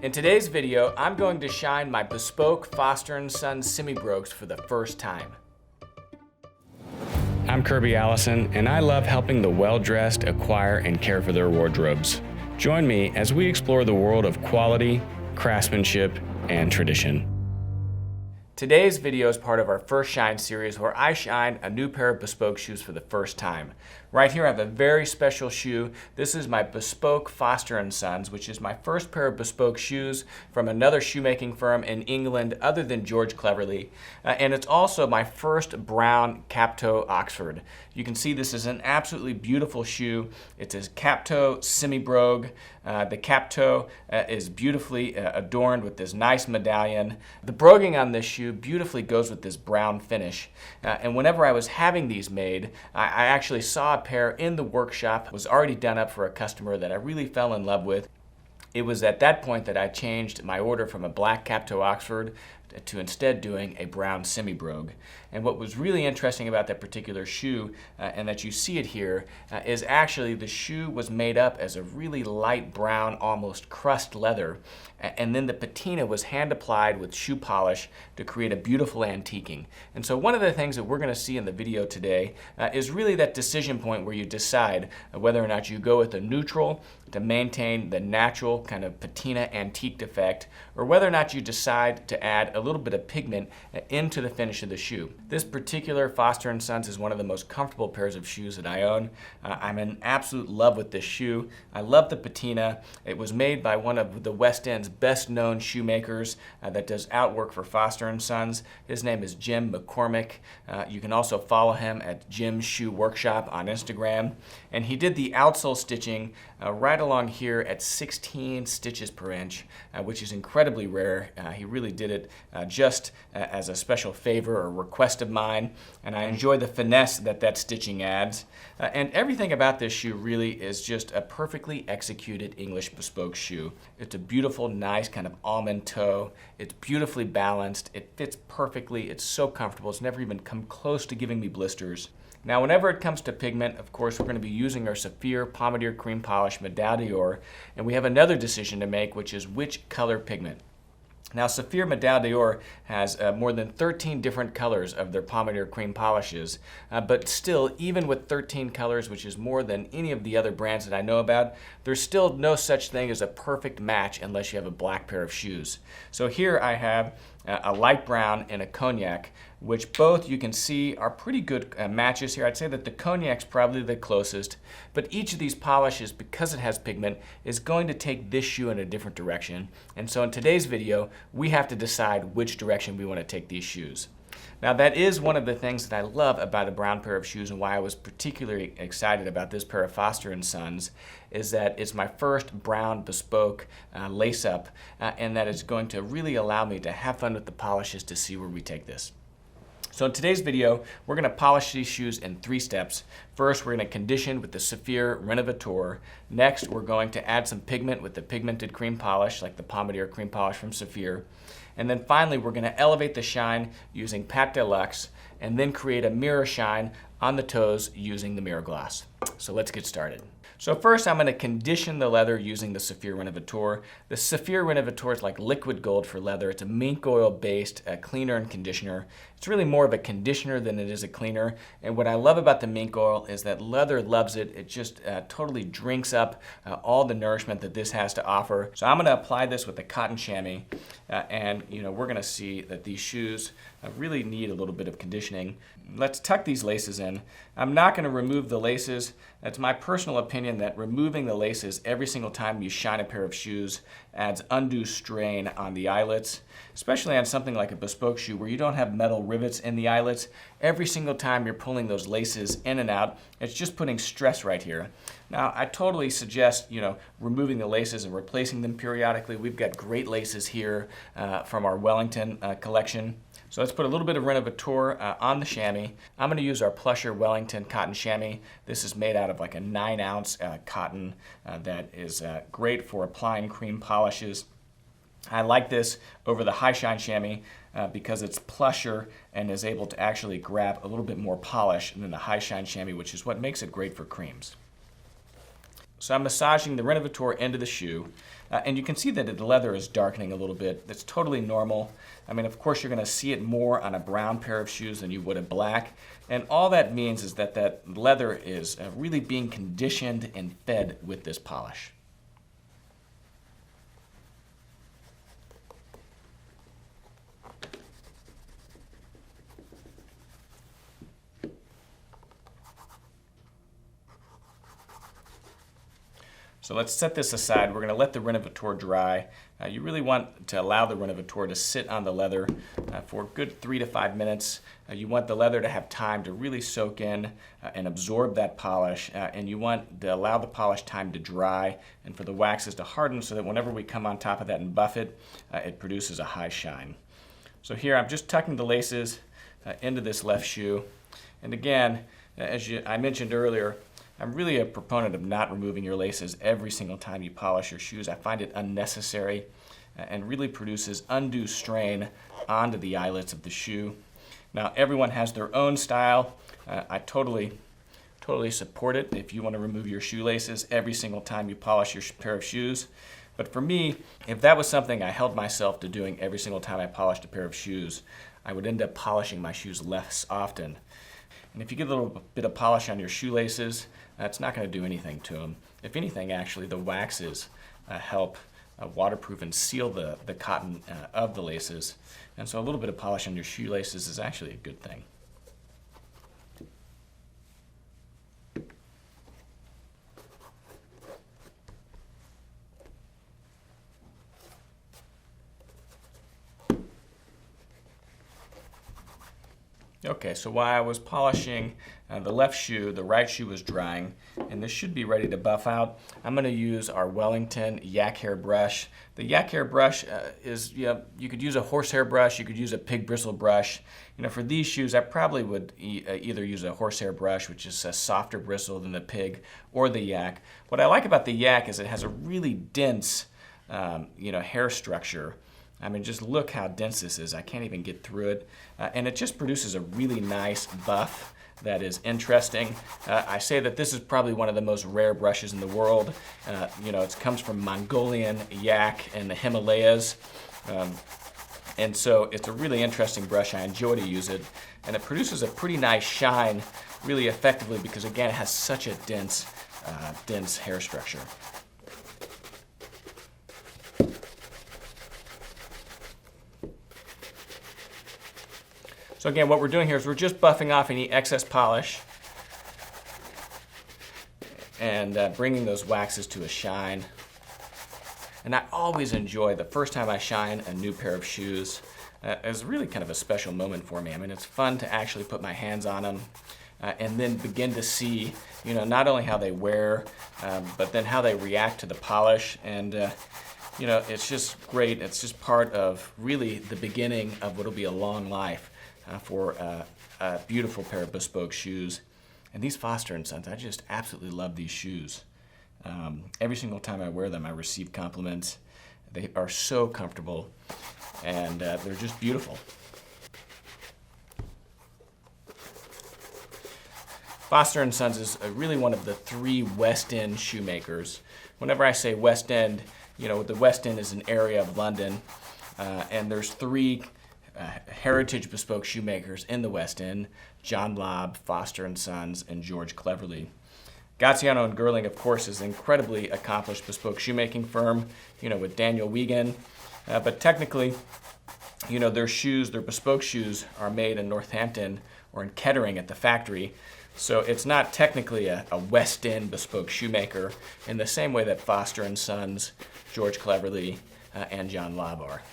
In today's video, I'm going to shine my bespoke Foster Son semi-brogues for the first time. I'm Kirby Allison, and I love helping the well-dressed acquire and care for their wardrobes. Join me as we explore the world of quality, craftsmanship, and tradition. Today's video is part of our First Shine series where I shine a new pair of bespoke shoes for the first time. Right here I have a very special shoe. This is my bespoke Foster Sons, which is my first pair of bespoke shoes from another shoemaking firm in England other than George Cleverly. And it's also my first brown cap-toe Oxford. You can see this is an absolutely beautiful shoe. It's a cap-toe semi-brogue. The cap-toe is beautifully adorned with this nice medallion. The broguing on this shoe beautifully goes with this brown finish. And whenever I was having these made, I actually saw a pair in the workshop. It was already done up for a customer that I really fell in love with. It was at that point that I changed my order from a black cap-toe Oxford to instead doing a brown semi-brogue. And what was really interesting about that particular shoe, and that you see it here, is actually the shoe was made up as a really light brown, almost crust leather, and then the patina was hand applied with shoe polish to create a beautiful antiquing. And so one of the things that we're going to see in the video today is really that decision point where you decide whether or not you go with a neutral to maintain the natural kind of patina antique effect, or whether or not you decide to add a little bit of pigment into the finish of the shoe. This particular Foster Sons is one of the most comfortable pairs of shoes that I own. I'm in absolute love with this shoe. I love the patina. It was made by one of the West End's best known shoemakers that does outwork for Foster Sons. His name is Jim McCormick. You can also follow him at Jim's Shoe Workshop on Instagram. And he did the outsole stitching right along here at 16 stitches per inch, which is incredibly rare. He really did it just as a special favor or request of mine, and I enjoy the finesse that that stitching adds. And everything about this shoe really is just a perfectly executed English bespoke shoe. It's a beautiful, nice kind of almond toe. It's beautifully balanced. It fits perfectly. It's so comfortable. It's never even come close to giving me blisters. Now, whenever it comes to pigment, of course, we're going to be using our Saffir Pomodoro Cream Polish Medallion d'Or, and we have another decision to make, which is which color pigment. Now, Saffir Medallion d'Or has more than 13 different colors of their Pomodoro cream polishes, but still, even with 13 colors, which is more than any of the other brands that I know about, there's still no such thing as a perfect match unless you have a black pair of shoes. So here I have a light brown and a cognac, which both you can see are pretty good matches here. I'd say that the cognac's probably the closest, but each of these polishes, because it has pigment, is going to take this shoe in a different direction. And so in today's video, we have to decide which direction we want to take these shoes. Now, that is one of the things that I love about a brown pair of shoes, and why I was particularly excited about this pair of Foster Sons, is that it's my first brown bespoke lace-up, and that it's going to really allow me to have fun with the polishes to see where we take this. So in today's video, we're going to polish these shoes in 3 steps. First, we're going to condition with the Saffir Renovateur. Next, we're going to add some pigment with the pigmented cream polish, like the Pomodoro cream polish from Saffir. And then finally, we're going to elevate the shine using Pat Deluxe, and then create a mirror shine on the toes using the mirror gloss. So let's get started. So first, I'm going to condition the leather using the Saffir Renovateur. The Saffir Renovateur is like liquid gold for leather. It's a mink oil-based cleaner and conditioner. It's really more of a conditioner than it is a cleaner. And what I love about the mink oil is that leather loves it. It just totally drinks up all the nourishment that this has to offer. So I'm going to apply this with a cotton chamois, and we're going to see that these shoes really need a little bit of conditioning. Let's tuck these laces in. I'm not going to remove the laces. It's my personal opinion that removing the laces every single time you shine a pair of shoes adds undue strain on the eyelets, especially on something like a bespoke shoe where you don't have metal rivets in the eyelets. Every single time you're pulling those laces in and out, it's just putting stress right here. Now, I totally suggest, removing the laces and replacing them periodically. We've got great laces here from our Wellington collection. So let's put a little bit of Renovateur on the chamois. I'm going to use our Plusher Wellington cotton chamois. This is made out of like a 9-ounce cotton that is great for applying cream polishes. I like this over the high shine chamois because it's plusher and is able to actually grab a little bit more polish than the high shine chamois, which is what makes it great for creams. So I'm massaging the renovator into the shoe, and you can see that the leather is darkening a little bit. That's totally normal. I mean, of course, you're going to see it more on a brown pair of shoes than you would a black, and all that means is that that leather is really being conditioned and fed with this polish. So let's set this aside. We're going to let the renovator dry. You really want to allow the renovator to sit on the leather for a good 3 to 5 minutes. You want the leather to have time to really soak in and absorb that polish, and you want to allow the polish time to dry and for the waxes to harden so that whenever we come on top of that and buff it, it produces a high shine. So here I'm just tucking the laces into this left shoe. And again, as I mentioned earlier, I'm really a proponent of not removing your laces every single time you polish your shoes. I find it unnecessary and really produces undue strain onto the eyelets of the shoe. Now, everyone has their own style. I totally support it if you want to remove your shoelaces every single time you polish your pair of shoes. But for me, if that was something I held myself to doing every single time I polished a pair of shoes, I would end up polishing my shoes less often. And if you get a little bit of polish on your shoelaces, it's not going to do anything to them. If anything, actually, the waxes help waterproof and seal the cotton of the laces. And so a little bit of polish on your shoelaces is actually a good thing. Okay, so while I was polishing the left shoe, the right shoe was drying, and this should be ready to buff out. I'm going to use our Wellington yak hair brush. The yak hair brush is, you could use a horsehair brush, you could use a pig bristle brush. For these shoes, I probably would either use a horsehair brush, which is a softer bristle than the pig, or the yak. What I like about the yak is it has a really dense, hair structure. I mean, just look how dense this is. I can't even get through it. And it just produces a really nice buff that is interesting. I say that this is probably one of the most rare brushes in the world. It comes from Mongolian yak in the Himalayas. And so it's a really interesting brush. I enjoy to use it. And it produces a pretty nice shine really effectively because, again, it has such a dense hair structure. So again, what we're doing here is we're just buffing off any excess polish and bringing those waxes to a shine. And I always enjoy the first time I shine a new pair of shoes. It's really kind of a special moment for me. I mean, it's fun to actually put my hands on them and then begin to see, not only how they wear, but then how they react to the polish. And it's just great. It's just part of really the beginning of what will be a long life for a beautiful pair of bespoke shoes. And these Foster & Sons, I just absolutely love these shoes. Every single time I wear them, I receive compliments. They are so comfortable, and they're just beautiful. Foster & Sons is really one of the 3 West End shoemakers. Whenever I say West End, the West End is an area of London, and there's 3 heritage bespoke shoemakers in the West End: John Lobb, Foster & Sons, and George Cleverly. Gaziano and Girling, of course, is an incredibly accomplished bespoke shoemaking firm, with Daniel Wiegand. But technically, their bespoke shoes are made in Northampton or in Kettering at the factory. So it's not technically a West End bespoke shoemaker in the same way that Foster & Sons, George Cleverly, and John Lobb are.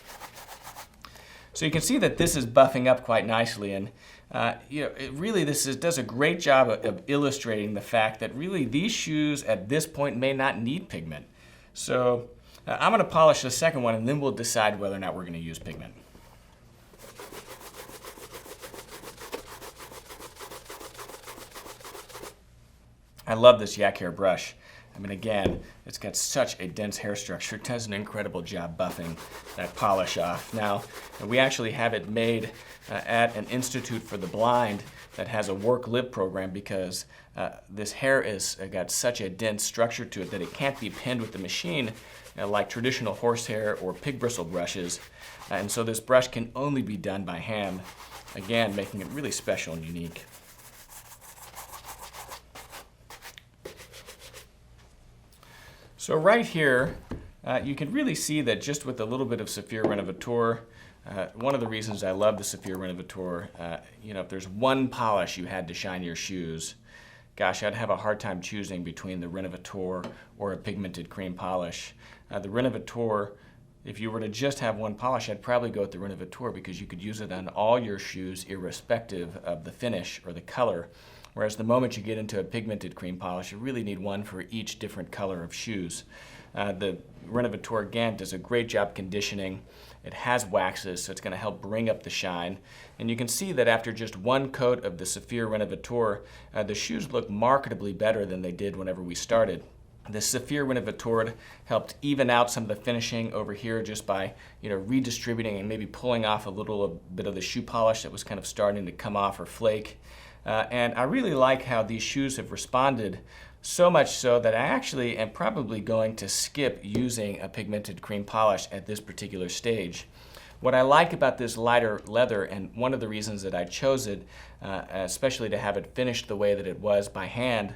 So you can see that this is buffing up quite nicely, and does a great job of illustrating the fact that really these shoes at this point may not need pigment. So I'm going to polish the second one, and then we'll decide whether or not we're going to use pigment. I love this yak hair brush. I mean, again, it's got such a dense hair structure. It does an incredible job buffing that polish off. Now, we actually have it made at an institute for the blind that has a work live program because this hair is got such a dense structure to it that it can't be pinned with the machine like traditional horsehair or pig bristle brushes. And so this brush can only be done by hand, again, making it really special and unique. So right here, you can really see that just with a little bit of Saffir Renovateur, one of the reasons I love the Saffir Renovateur, if there's one polish you had to shine your shoes, gosh, I'd have a hard time choosing between the Renovateur or a pigmented cream polish. The Renovateur, if you were to just have one polish, I'd probably go with the Renovateur because you could use it on all your shoes irrespective of the finish or the color. Whereas the moment you get into a pigmented cream polish, you really need one for each different color of shoes. The Renovateur, again, does a great job conditioning. It has waxes, so it's going to help bring up the shine. And you can see that after just one coat of the Saffir Renovateur, the shoes look markedly better than they did whenever we started. The Saffir Renovateur helped even out some of the finishing over here just by redistributing and maybe pulling off a little bit of the shoe polish that was kind of starting to come off or flake. And I really like how these shoes have responded, so much so that I actually am probably going to skip using a pigmented cream polish at this particular stage. What I like about this lighter leather, and one of the reasons that I chose it, especially to have it finished the way that it was by hand,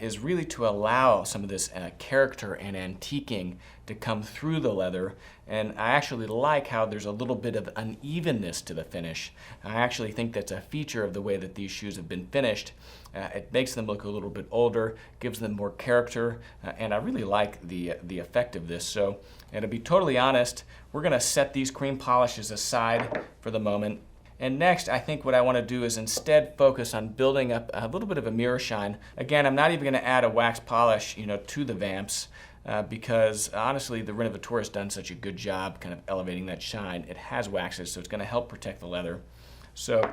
is really to allow some of this character and antiquing to come through the leather. And I actually like how there's a little bit of unevenness to the finish. I actually think that's a feature of the way that these shoes have been finished. It makes them look a little bit older, gives them more character, and I really like the effect of this. So, and to be totally honest, we're going to set these cream polishes aside for the moment. And next, I think what I want to do is instead focus on building up a little bit of a mirror shine. Again, I'm not even going to add a wax polish, to the vamps because honestly, the Renovateur has done such a good job kind of elevating that shine. It has waxes, so it's going to help protect the leather. So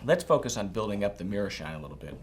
let's focus on building up the mirror shine a little bit.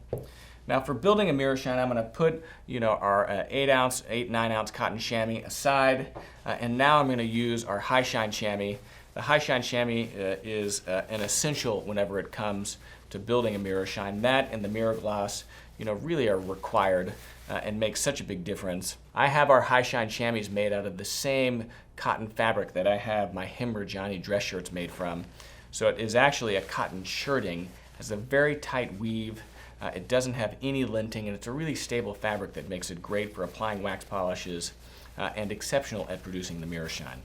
Now, for building a mirror shine, I'm going to put our 9-ounce cotton chamois aside, and now I'm going to use our high shine chamois. The high shine chamois is an essential whenever it comes to building a mirror shine. That and the mirror gloss, really are required and make such a big difference. I have our high shine chamois made out of the same cotton fabric that I have my Himmer Johnny dress shirts made from. So it is actually a cotton shirting. It has a very tight weave. It doesn't have any linting, and it's a really stable fabric that makes it great for applying wax polishes and exceptional at producing the mirror shine.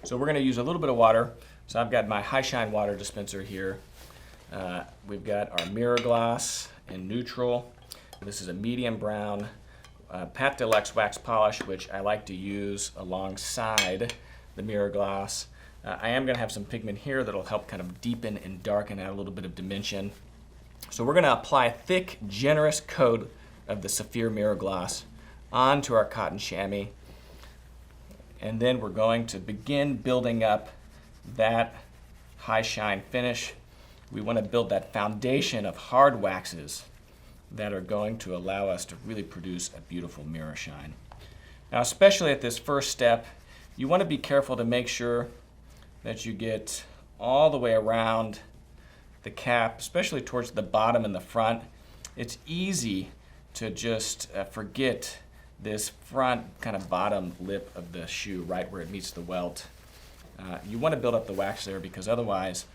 So we're going to use a little bit of water. So I've got my high shine water dispenser here. We've got our mirror gloss in neutral. This is a medium brown Pat Deluxe wax polish, which I like to use alongside the mirror gloss. I am going to have some pigment here that'll help kind of deepen and darken out a little bit of dimension. So we're going to apply a thick, generous coat of the Saffir mirror gloss onto our cotton chamois. And then we're going to begin building up that high shine finish. We want to build that foundation of hard waxes that are going to allow us to really produce a beautiful mirror shine. Now, especially at this first step, you want to be careful to make sure that you get all the way around the cap, especially towards the bottom and the front. It's easy to just forget this front kind of bottom lip of the shoe right where it meets the welt. You want to build up the wax there because otherwise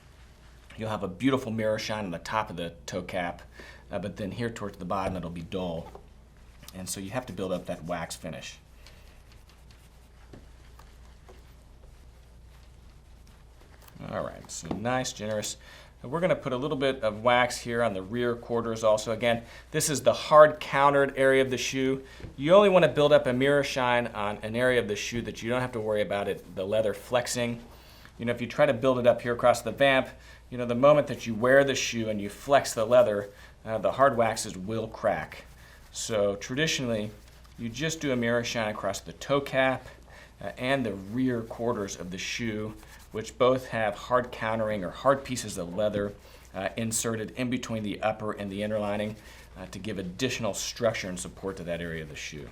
you'll have a beautiful mirror shine on the top of the toe cap, but then here towards the bottom it'll be dull. And so you have to build up that wax finish. All right, so nice, generous. We're going to put a little bit of wax here on the rear quarters also. Again, this is the hard countered area of the shoe. You only want to build up a mirror shine on an area of the shoe that you don't have to worry about the leather flexing. If you try to build it up here across the vamp, the moment that you wear the shoe and you flex the leather, the hard waxes will crack. So traditionally, you just do a mirror shine across the toe cap and the rear quarters of the shoe, which both have hard countering or hard pieces of leather inserted in between the upper and the inner lining to give additional structure and support to that area of the shoe.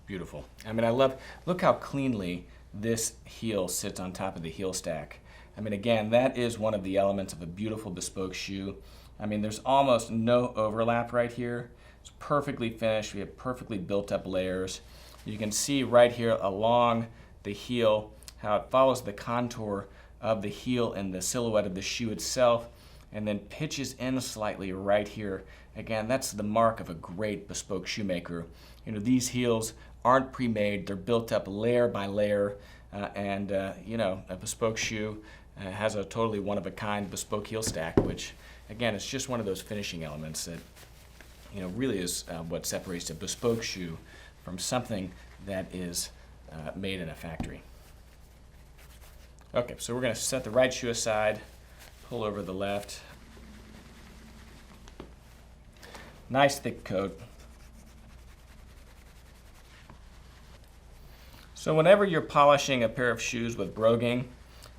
Beautiful. I mean, look how cleanly this heel sits on top of the heel stack. I mean, again, that is one of the elements of a beautiful bespoke shoe. I mean, there's almost no overlap right here. It's perfectly finished. We have perfectly built up layers. You can see right here along the heel how it follows the contour of the heel and the silhouette of the shoe itself, and then pitches in slightly right here. Again, that's the mark of a great bespoke shoemaker. You know, these heels aren't pre-made. They're built up layer by layer, you know, a bespoke shoe has a totally one-of-a-kind bespoke heel stack, which, again, it's just one of those finishing elements that, you know, really is what separates a bespoke shoe from something that is made in a factory. Okay, so we're going to set the right shoe aside, pull over the left. Nice thick coat. So whenever you're polishing a pair of shoes with broguing,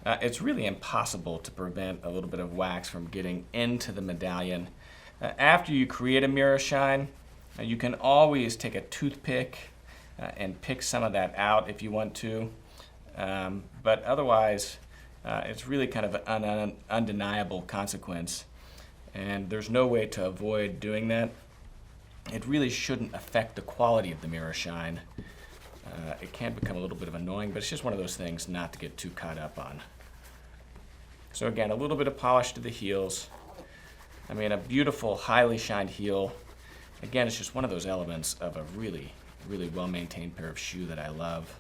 it's really impossible to prevent a little bit of wax from getting into the medallion. After you create a mirror shine, you can always take a toothpick and pick some of that out if you want to. But otherwise, it's really kind of an undeniable consequence. And there's no way to avoid doing that. It really shouldn't affect the quality of the mirror shine. It can become a little bit of annoying, but it's just one of those things not to get too caught up on. So again, a little bit of polish to the heels. I mean, a beautiful, highly shined heel. Again, it's just one of those elements of a really, really well-maintained pair of shoe that I love.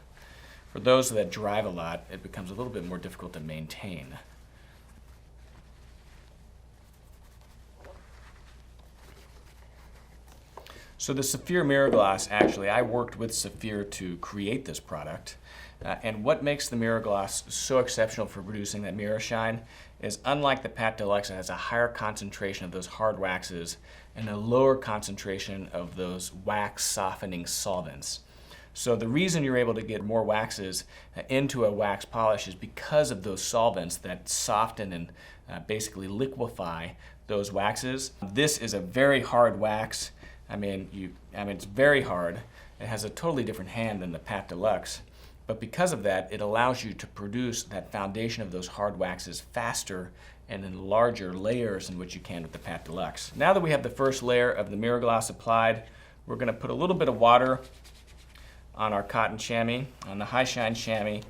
For those that drive a lot, it becomes a little bit more difficult to maintain. So the Saffir mirror gloss, actually, I worked with Saffir to create this product. And what makes the mirror gloss so exceptional for producing that mirror shine is, unlike the Pat Deluxe, it has a higher concentration of those hard waxes and a lower concentration of those wax softening solvents. So the reason you're able to get more waxes into a wax polish is because of those solvents that soften and basically liquefy those waxes. This is a very hard wax. I mean, it's very hard. It has a totally different hand than the Pat Deluxe. But because of that, it allows you to produce that foundation of those hard waxes faster and in larger layers than what you can with the Pat Deluxe. Now that we have the first layer of the mirror gloss applied, we're going to put a little bit of water on our cotton chamois, on the high shine chamois.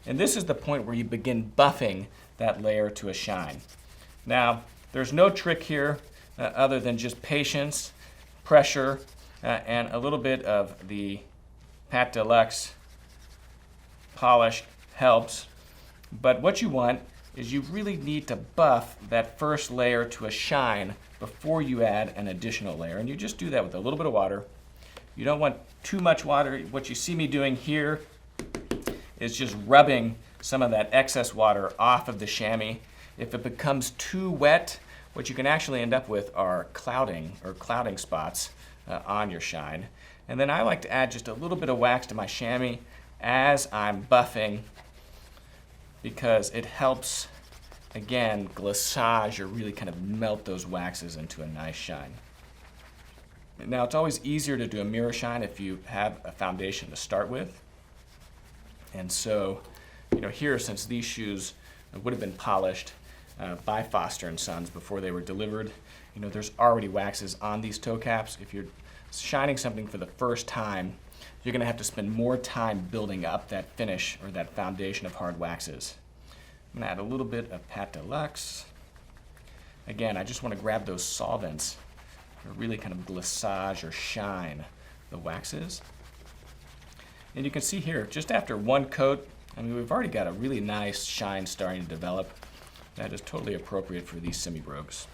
And this is the point where you begin buffing that layer to a shine. Now, there's no trick here other than just patience, pressure, and a little bit of the Pat Deluxe polish helps. But what you want is you really need to buff that first layer to a shine before you add an additional layer. And you just do that with a little bit of water. You don't want too much water. What you see me doing here is just rubbing some of that excess water off of the chamois. If it becomes too wet, what you can actually end up with are clouding spots on your shine. And then I like to add just a little bit of wax to my chamois as I'm buffing, because it helps, again, glissage or really kind of melt those waxes into a nice shine. Now, it's always easier to do a mirror shine if you have a foundation to start with. And so, you know, here, since these shoes would have been polished by Foster Sons before they were delivered, you know, there's already waxes on these toe caps. If you're shining something for the first time, you're going to have to spend more time building up that finish or that foundation of hard waxes. I'm going to add a little bit of Pat Deluxe. Again, I just want to grab those solvents or really kind of glissage or shine the waxes. And you can see here, just after one coat, I mean, we've already got a really nice shine starting to develop. That is totally appropriate for these semi-brogues.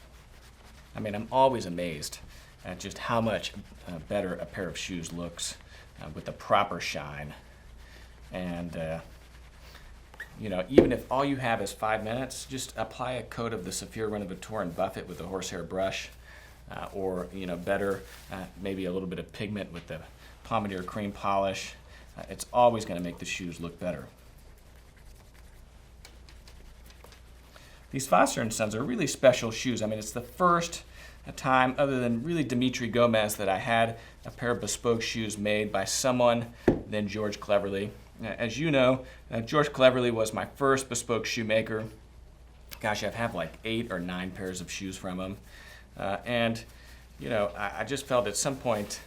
I mean, I'm always amazed at just how much better a pair of shoes looks with the proper shine. And you know, even if all you have is 5 minutes, just apply a coat of the Saffir Renovateur and buff it with a horsehair brush, or, you know, better, maybe a little bit of pigment with the pomodoro cream polish. it's always going to make the shoes look better. These Foster & Sons are really special shoes. I mean, it's the first time, other than really Dimitri Gomez, that I had a pair of bespoke shoes made by someone than George Cleverly. As you know, George Cleverly was my first bespoke shoemaker. Gosh, I've had like 8 or 9 pairs of shoes from him. And, you know, I just felt at some point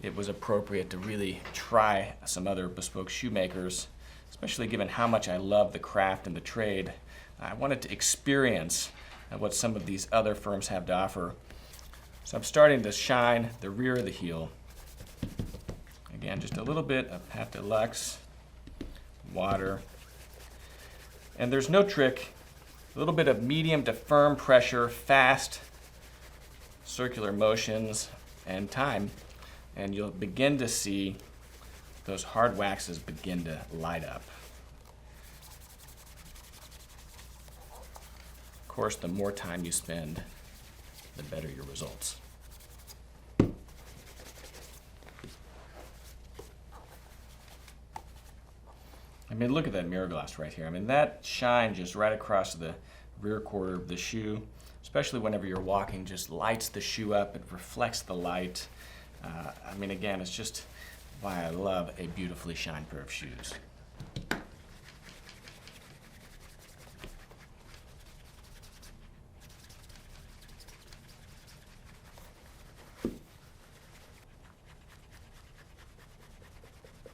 it was appropriate to really try some other bespoke shoemakers, especially given how much I love the craft and the trade. I wanted to experience what some of these other firms have to offer. So I'm starting to shine the rear of the heel. Again, just a little bit of Pat Deluxe, water. And there's no trick. A little bit of medium to firm pressure, fast circular motions, and time. And you'll begin to see those hard waxes begin to light up. Of course, the more time you spend, the better your results. I mean, look at that mirror glass right here. I mean, that shine just right across the rear quarter of the shoe, especially whenever you're walking, just lights the shoe up. It reflects the light. I mean, again, it's just why I love a beautifully shined pair of shoes.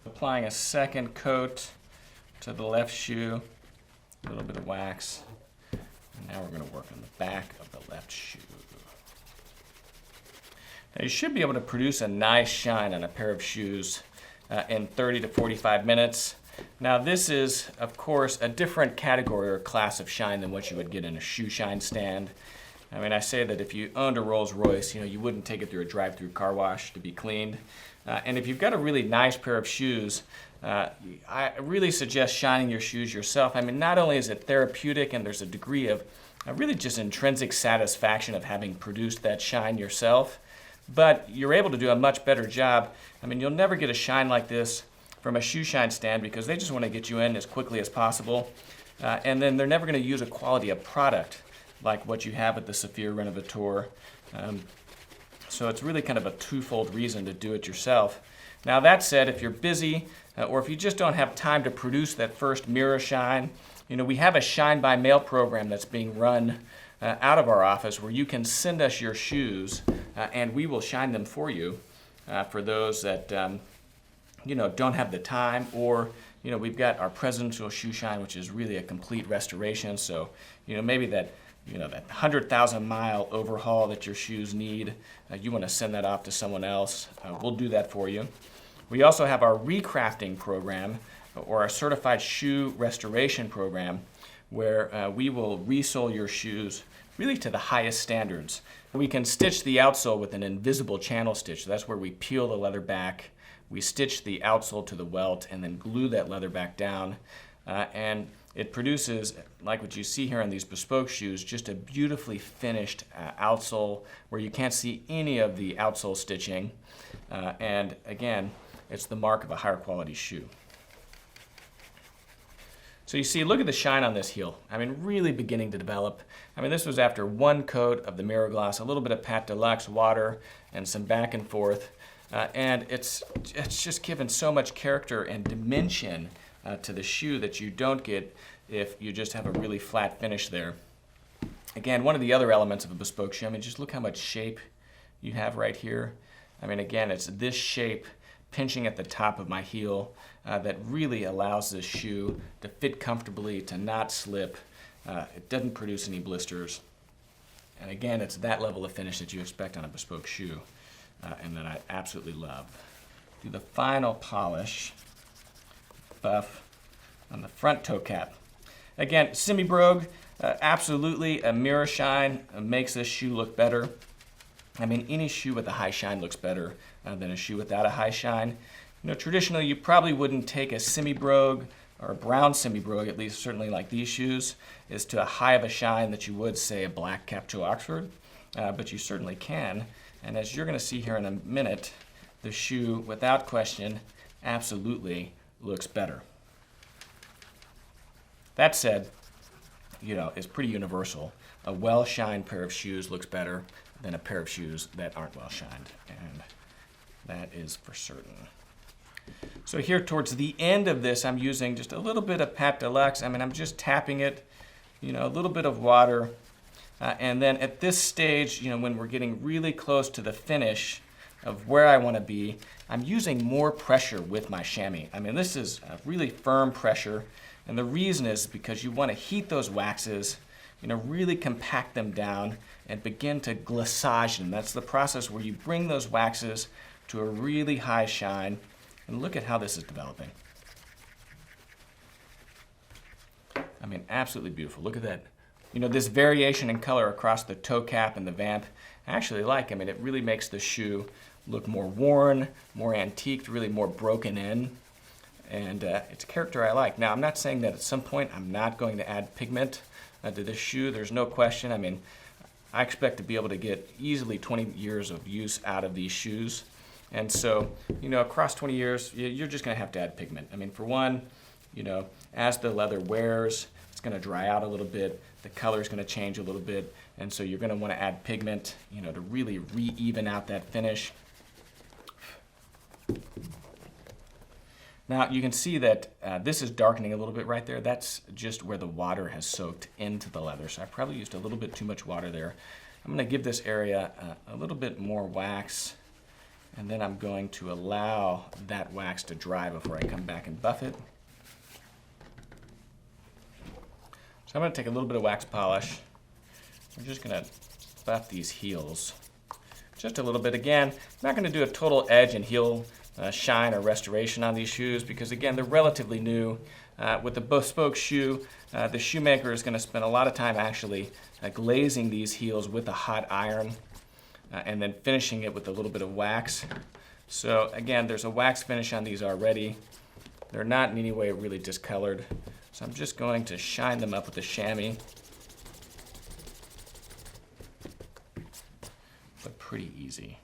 Applying a second coat to the left shoe, a little bit of wax. And now we're going to work on the back of the left shoe. Now you should be able to produce a nice shine on a pair of shoes in 30 to 45 minutes. Now this is, of course, a different category or class of shine than what you would get in a shoe shine stand. I mean, I say that if you owned a Rolls Royce, you know, you wouldn't take it through a drive-through car wash to be cleaned. And if you've got a really nice pair of shoes, I really suggest shining your shoes yourself. I mean, not only is it therapeutic and there's a degree of really just intrinsic satisfaction of having produced that shine yourself, but you're able to do a much better job. I mean, you'll never get a shine like this from a shoe shine stand because they just want to get you in as quickly as possible. And then they're never going to use a quality of product like what you have at the Saffir Renovateur. So it's really kind of a twofold reason to do it yourself. Now that said, if you're busy or if you just don't have time to produce that first mirror shine, you know, we have a shine by mail program that's being run out of our office where you can send us your shoes and we will shine them for you for those that you know, don't have the time, or you know, we've got our presidential shoe shine, which is really a complete restoration. So you know, maybe that, you know, that 100,000-mile overhaul that your shoes need, you want to send that off to someone else, we'll do that for you. We also have our recrafting program, or our certified shoe restoration program, where we will resole your shoes really to the highest standards. We can stitch the outsole with an invisible channel stitch. That's where we peel the leather back, we stitch the outsole to the welt, and then glue that leather back down. And it produces, like what you see here on these bespoke shoes, just a beautifully finished outsole where you can't see any of the outsole stitching. And again, it's the mark of a higher quality shoe. So you see, look at the shine on this heel. I mean, really beginning to develop. I mean, this was after one coat of the mirror gloss, a little bit of Pat Deluxe, water, and some back and forth. And it's just given so much character and dimension to the shoe that you don't get if you just have a really flat finish there. Again, one of the other elements of a bespoke shoe, I mean, just look how much shape you have right here. I mean, again, it's this shape pinching at the top of my heel that really allows this shoe to fit comfortably, to not slip. It doesn't produce any blisters. And again, it's that level of finish that you expect on a bespoke shoe and that I absolutely love. Do the final polish, buff, on the front toe cap. Again, semi-brogue, absolutely a mirror shine makes this shoe look better. I mean, any shoe with a high shine looks better than a shoe without a high shine. You know, traditionally, you probably wouldn't take a semi-brogue or a brown semi-brogue, at least certainly like these shoes, is to a high of a shine that you would, say, a black Capcho Oxford, but you certainly can. And as you're going to see here in a minute, the shoe, without question, absolutely looks better. That said, it's pretty universal. A well-shined pair of shoes looks better than a pair of shoes that aren't well-shined, and that is for certain. So here towards the end of this, I'm using just a little bit of Pat Deluxe. I'm just tapping it, a little bit of water. And then at this stage, when we're getting really close to the finish of where I want to be, I'm using more pressure with my chamois. This is a really firm pressure. And the reason is because you want to heat those waxes, really compact them down and begin to glaçage them. That's the process where you bring those waxes to a really high shine. And look at how this is developing. Absolutely beautiful. Look at that. This variation in color across the toe cap and the vamp, I actually like. It really makes the shoe look more worn, more antiqued, really more broken in. And it's a character I like. Now, I'm not saying that at some point I'm not going to add pigment to this shoe. There's no question. I expect to be able to get easily 20 years of use out of these shoes. And so, across 20 years, you're just going to have to add pigment. For one, as the leather wears, it's going to dry out a little bit. The color is going to change a little bit. And so you're going to want to add pigment, to really re-even out that finish. Now, you can see that this is darkening a little bit right there. That's just where the water has soaked into the leather. So I probably used a little bit too much water there. I'm going to give this area a little bit more wax. And then I'm going to allow that wax to dry before I come back and buff it. So I'm going to take a little bit of wax polish. We're just going to buff these heels just a little bit. Again, I'm not going to do a total edge and heel shine or restoration on these shoes because, again, they're relatively new. With the bespoke shoe, the shoemaker is going to spend a lot of time actually glazing these heels with a hot iron. And then finishing it with a little bit of wax. So again, there's a wax finish on these already. They're not in any way really discolored. So I'm just going to shine them up with the chamois. But pretty easy.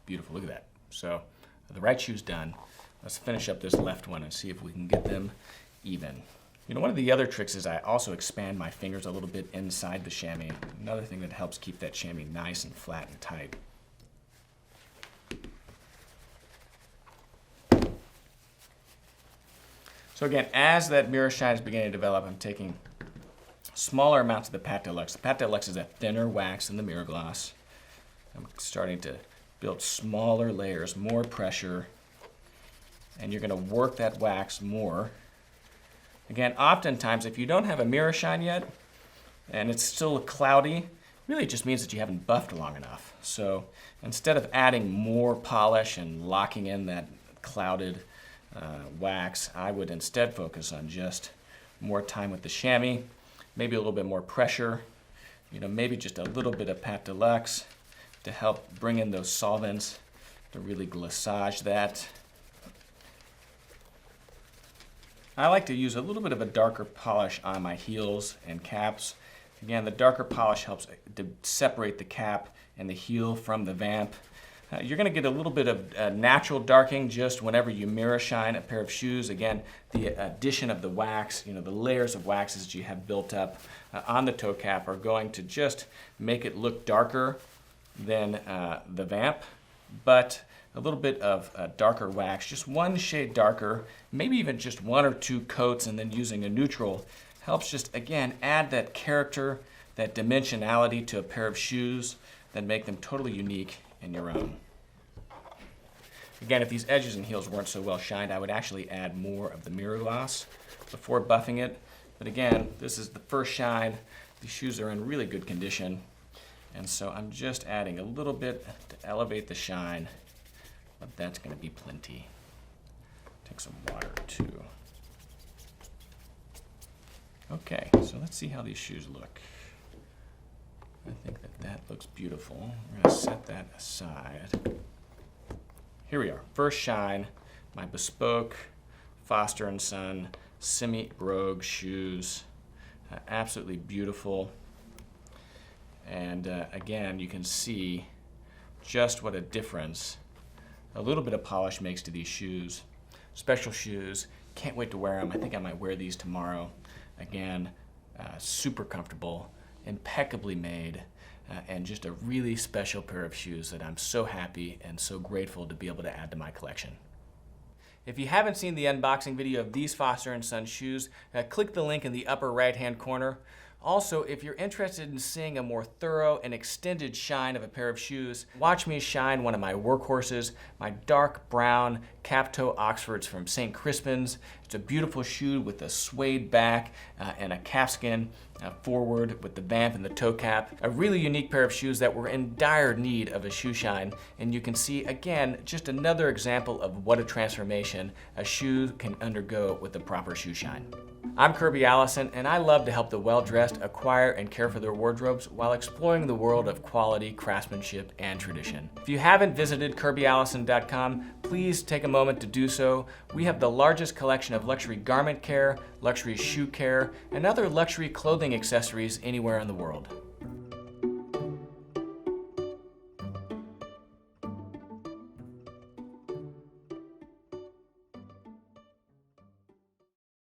Beautiful, look at that. So the right shoe's done. Let's finish up this left one and see if we can get them even. One of the other tricks is I also expand my fingers a little bit inside the chamois. Another thing that helps keep that chamois nice and flat and tight. So again, as that mirror shine is beginning to develop, I'm taking smaller amounts of the Pat Deluxe. The Pat Deluxe is a thinner wax than the mirror gloss. I'm starting to build smaller layers, more pressure, and you're going to work that wax more. Again, oftentimes, if you don't have a mirror shine yet, and it's still cloudy, really it just means that you haven't buffed long enough. So instead of adding more polish and locking in that clouded wax, I would instead focus on just more time with the chamois, maybe a little bit more pressure, maybe just a little bit of Pat Deluxe to help bring in those solvents to really glaçage that. I like to use a little bit of a darker polish on my heels and caps. Again, the darker polish helps to separate the cap and the heel from the vamp. You're going to get a little bit of natural darking just whenever you mirror shine a pair of shoes. Again, the addition of the wax, the layers of waxes that you have built up on the toe cap are going to just make it look darker than the vamp. But a little bit of darker wax, just one shade darker, maybe even just one or two coats, and then using a neutral helps just, again, add that character, that dimensionality to a pair of shoes that make them totally unique and your own. Again, if these edges and heels weren't so well shined, I would actually add more of the mirror gloss before buffing it. But again, this is the first shine. These shoes are in really good condition. And so I'm just adding a little bit to elevate the shine, but that's going to be plenty. Take some water too. Okay, so let's see how these shoes look. I think that looks beautiful. We're going to set that aside. Here we are. First shine, my bespoke Foster Son semi-brogue shoes. Absolutely beautiful. And again, you can see just what a difference a little bit of polish makes to these shoes. Special shoes, can't wait to wear them. I think I might wear these tomorrow. Again, super comfortable, impeccably made, and just a really special pair of shoes that I'm so happy and so grateful to be able to add to my collection. If you haven't seen the unboxing video of these Foster Son shoes, click the link in the upper right-hand corner. Also, if you're interested in seeing a more thorough and extended shine of a pair of shoes, watch me shine one of my workhorses, my dark brown cap-toe Oxfords from St. Crispin's. It's a beautiful shoe with a suede back and a calfskin forward with the vamp and the toe cap. A really unique pair of shoes that were in dire need of a shoe shine. And you can see, again, just another example of what a transformation a shoe can undergo with the proper shoe shine. I'm Kirby Allison, and I love to help the well-dressed acquire and care for their wardrobes while exploring the world of quality, craftsmanship, and tradition. If you haven't visited KirbyAllison.com, please take a moment to do so. We have the largest collection of luxury garment care, luxury shoe care, and other luxury clothing accessories anywhere in the world.